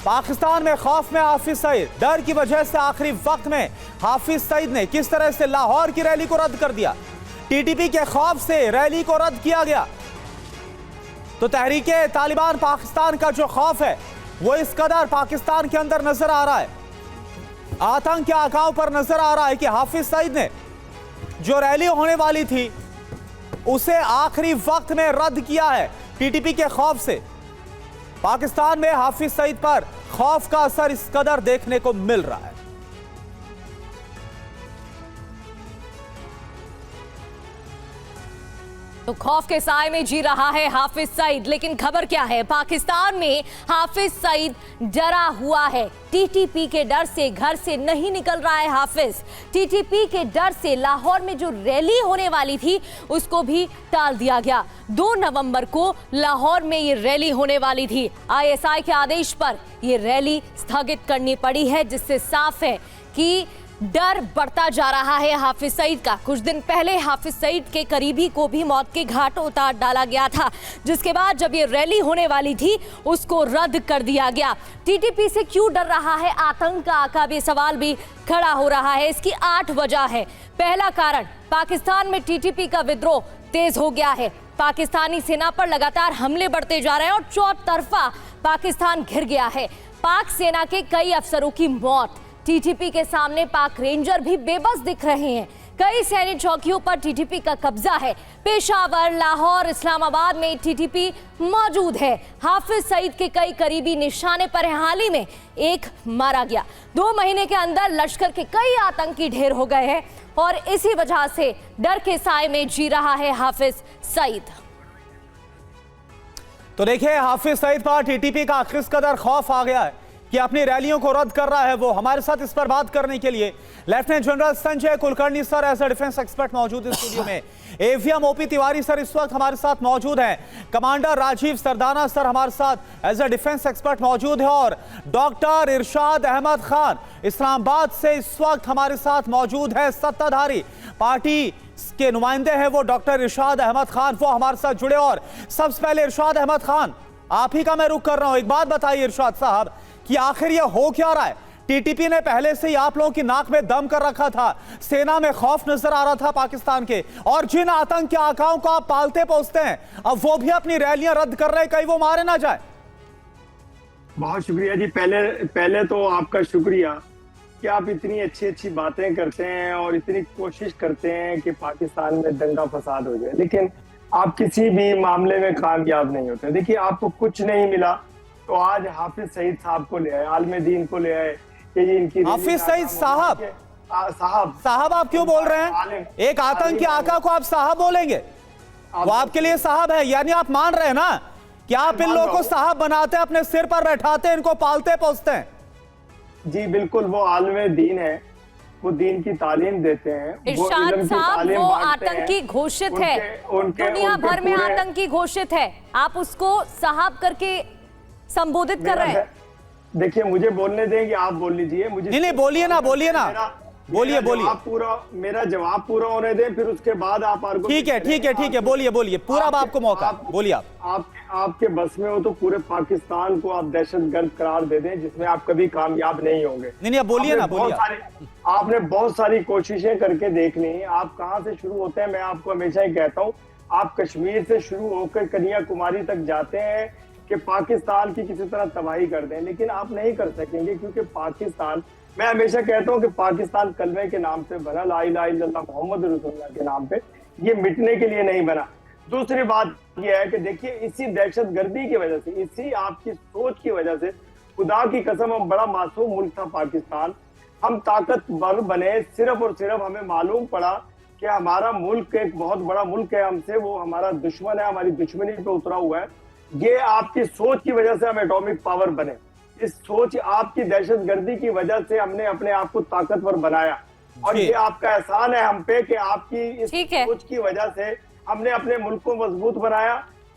पाकिस्तान में खौफ में हाफिज सईद, डर की वजह से आखिरी वक्त में हाफिज सईद ने किस तरह से लाहौर की रैली को रद्द कर दिया। टीटीपी के खौफ से रैली को रद्द किया गया। तो तहरीके तालिबान पाकिस्तान का जो खौफ है वो इस कदर पाकिस्तान के अंदर नजर आ रहा है, आतंक के आकाओं पर नजर आ रहा है कि हाफिज सईद ने जो रैली होने वाली थी उसे आखिरी वक्त में रद्द किया है। टीटीपी के खौफ से पाकिस्तान में हाफिज सईद पर खौफ का असर इस कदर देखने को मिल रहा है। तो खौफ के साए में जी रहा है हाफिज सईद, लेकिन खबर क्या है? पाकिस्तान में हाफिज सईद डरा हुआ है। टीटीपी के डर से घर से नहीं निकल रहा है हाफिज। टीटीपी के डर से लाहौर में जो रैली होने वाली थी उसको भी टाल दिया गया। 2 नवंबर को लाहौर में ये रैली होने वाली थी। आईएसआई के आदेश पर ये रैली स्थगित करनी पड़ी है, जिससे साफ है कि डर बढ़ता जा रहा है हाफिज सईद का। कुछ दिन पहले हाफिज सईद के करीबी को भी मौत के घाट उतार डाला गया था, जिसके बाद जब ये रैली होने वाली थी उसको रद्द कर दिया गया। टीटीपी से क्यों डर रहा है आतंक का आकाबी सवाल भी खड़ा हो रहा है। इसकी 8 वजह है। पहला कारण, पाकिस्तान में टीटीपी का विद्रोह तेज हो गया है। पाकिस्तानी सेना पर लगातार हमले बढ़ते जा रहे हैं और चौतरफा पाकिस्तान घिर गया है। पाक सेना के कई अफसरों की मौत, टीटीपी के सामने पाक रेंजर भी बेबस दिख रहे हैं। कई सैनिक चौकियों पर टीटीपी का कब्जा है। पेशावर, लाहौर, इस्लामाबाद में टीटीपी मौजूद है। हाफिज सईद के कई करीबी निशाने पर हैं। हाल ही में एक मारा गया। 2 महीने के अंदर लश्कर के कई आतंकी ढेर हो गए हैं और इसी वजह से डर के साए में जी रहा है हाफिज सईद। तो देखिए, हाफिज सईद पर टीटीपी का किस कदर खौफ आ गया है कि अपनी रैलियों को रद्द कर रहा है वो। हमारे साथ इस पर बात करने के लिए lieutenant general Sanjay Kulkarni sir as a defence expert मौजूद है स्टूडियो में। एवीएम ओपी तिवारी सर इस वक्त हमारे साथ मौजूद हैं। कमांडर राजीव सरदाना सर हमारे साथ एज ए डिफेंस एक्सपर्ट मौजूद है और डॉक्टर इरशाद अहमद खान इस्लामाबाद से इस वक्त हमारे साथ मौजूद है। सत्ताधारी पार्टी के नुमाइंदे हैं वो डॉक्टर इरशाद अहमद खान, वो हमारे साथ जुड़े। और सबसे पहले इरशाद अहमद खान, आप ही का मैं रुख कर रहा हूं। एक बात बताइए इरशाद साहब कि आखिर ये हो क्या रहा है? टीटीपी ने पहले से ही आप लोगों की नाक में दम कर रखा था, सेना में खौफ नजर आ रहा था पाकिस्तान के, और जिन आतंक के आकाओं को आप पालते पोसते हैं अब वो भी अपनी रैलियां रद्द कर रहे हैं, कहीं वो मारे ना जाए। बहुत शुक्रिया जी। पहले तो आपका शुक्रिया कि आप इतनी अच्छी बातें करते हैं और इतनी कोशिश करते हैं कि पाकिस्तान में दंगा फसाद हो जाए, लेकिन आप किसी भी मामले में कामयाब नहीं होते। देखिए, आपको कुछ नहीं मिला तो आज हाफिज सईद साहब को ले आए, आलम दीन को ले आए कि इनकी हाफिज सईद साहब साहब आप क्यों बोल रहे हैं? एक आतंकी आका को आप साहब बोलेंगे? वो आपके लिए साहब है, यानी आप मान रहे हैं ना कि आप इन लोगों को साहब बनाते हैं, अपने सिर पर बैठाते हैं, इनको पालते पोसते हैं? जी बिल्कुल, वो आलम दीन है, वो दीन की तालीम देते हैं। इरशाद साहब, वो आतंकी घोषित है, दुनिया भर में आतंकी घोषित है, आप उसको साहब करके संबोधित कर रहे हैं। देखिए, मुझे बोलने दें कि आप बोल लीजिए। मुझे नहीं, बोलिए ना, बोलिए ना, बोलिए मेरा जवाब पूरा होने दें, फिर उसके बाद आप ठीक है, बोलिए पूरा आपको मौका, बोलिए। आपके बस में हो तो पूरे पाकिस्तान को आप दहशतगर्द करार दे दें, जिसमें आप कभी कामयाब नहीं होंगे। नहीं, बोलिए ना, बोलिए। आपने बहुत सारी कोशिशें करके देख ली। आप कहाँ से शुरू होते हैं, मैं आपको हमेशा ही कहता हूँ, आप कश्मीर से शुरू होकर कन्याकुमारी तक जाते हैं कि पाकिस्तान की किसी तरह तबाही कर दें, लेकिन आप नहीं कर सकेंगे, क्योंकि पाकिस्तान, मैं हमेशा कहता हूं कि पाकिस्तान कलमे के नाम पे बना, ला इलाहा इल्लल्लाह मोहम्मद रसूलुल्लाह के नाम पे, ये मिटने के लिए नहीं बना। दूसरी बात यह है कि देखिए, इसी दहशतगर्दी की वजह से, इसी आपकी सोच की वजह से, खुदा की कसम, हम बड़ा मासूम मुल्क था पाकिस्तान, हम ताकतवर बने सिर्फ और सिर्फ हमें मालूम पड़ा कि हमारा मुल्क एक बहुत बड़ा मुल्क है, हमसे वो हमारा दुश्मन है, हमारी दुश्मनी पे उतरा हुआ है। ये आपकी सोच की वजह से हम एटॉमिक पावर बने। इस सोच, आपकी दहशतगर्दी की वजह से हमने अपने आप को ताकतवर बनाया, और ये आपका एहसान है हम पे कि आपकी इस सोच की वजह से हमने अपने मुल्क को मजबूत बनाया।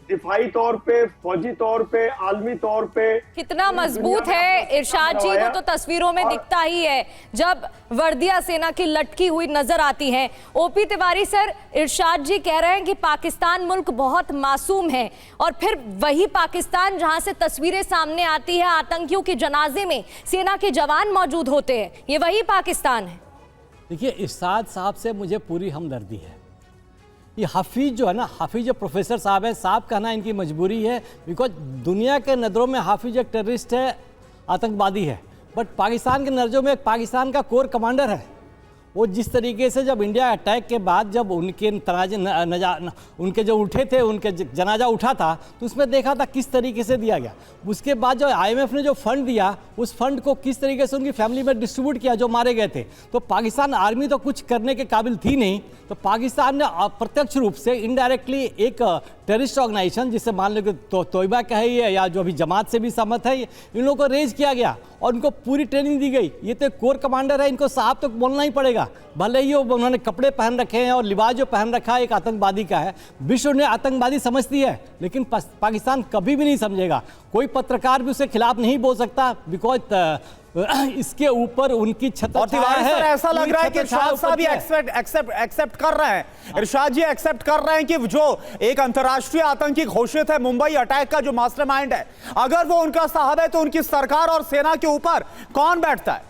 दिफाई तौर पे, फौजी तौर पे, आलमी तौर पे कितना मजबूत है इरशाद जी, वो तो तस्वीरों में दिखता ही है जब वर्दिया सेना की लटकी हुई नजर आती है। ओपी तिवारी सर, इरशाद जी कह रहे हैं कि पाकिस्तान मुल्क बहुत मासूम है, और फिर वही पाकिस्तान जहां से तस्वीरें सामने आती है आतंकियों के जनाजे में सेना के जवान मौजूद होते हैं, ये वही पाकिस्तान है। देखिए, इरशाद साहब से मुझे पूरी हमदर्दी है। ये हाफिज जो है ना, हाफिज जो प्रोफेसर साहब है, साहब कहना इनकी मजबूरी है, बिकॉज दुनिया के नज़रों में हाफिज एक टेररिस्ट है, आतंकवादी है, बट पाकिस्तान के नज़रों में एक पाकिस्तान का कोर कमांडर है। वो जिस तरीके से जब इंडिया अटैक के बाद जब उनके उनके जो उठे थे, उनके जनाजा उठा था, तो उसमें देखा था किस तरीके से दिया गया। उसके बाद जो IMF ने जो फंड दिया, उस फंड को किस तरीके से उनकी फैमिली में डिस्ट्रीब्यूट किया जो मारे गए थे। तो पाकिस्तान आर्मी तो कुछ करने के काबिल थी नहीं, तो पाकिस्तान ने अप्रत्यक्ष रूप से इनडायरेक्टली एक टेररिस्ट ऑर्गेनाइजेशन, जिसे मान लो कि तोयबा का है या जो अभी जमात से भी सहमत है, इन लोगों को रेज किया गया और उनको पूरी ट्रेनिंग दी गई। ये तो कोर कमांडर है, इनको साहब तो बोलना ही पड़ेगा, भले ही उन्होंने कपड़े पहन रखे हैं और लिबास जो पहन रखा है एक आतंकवादी का है। विश्व ने आतंकवादी समझती है, लेकिन पाकिस्तान कभी भी नहीं समझेगा। कोई पत्रकार भी उसके खिलाफ नहीं बोल सकता, बिकॉज इसके ऊपर उनकी छत है। ऐसा लग रहा है कि इरशाद साहब भी एक्सेप्ट कर रहे हैं, इरशाद जी एक्सेप्ट कर रहे हैं कि जो एक अंतर्राष्ट्रीय आतंकी घोषित है मुंबई अटैक का जो मास्टरमाइंड है, अगर वो उनका साहब है तो उनकी सरकार और सेना के ऊपर कौन बैठता है?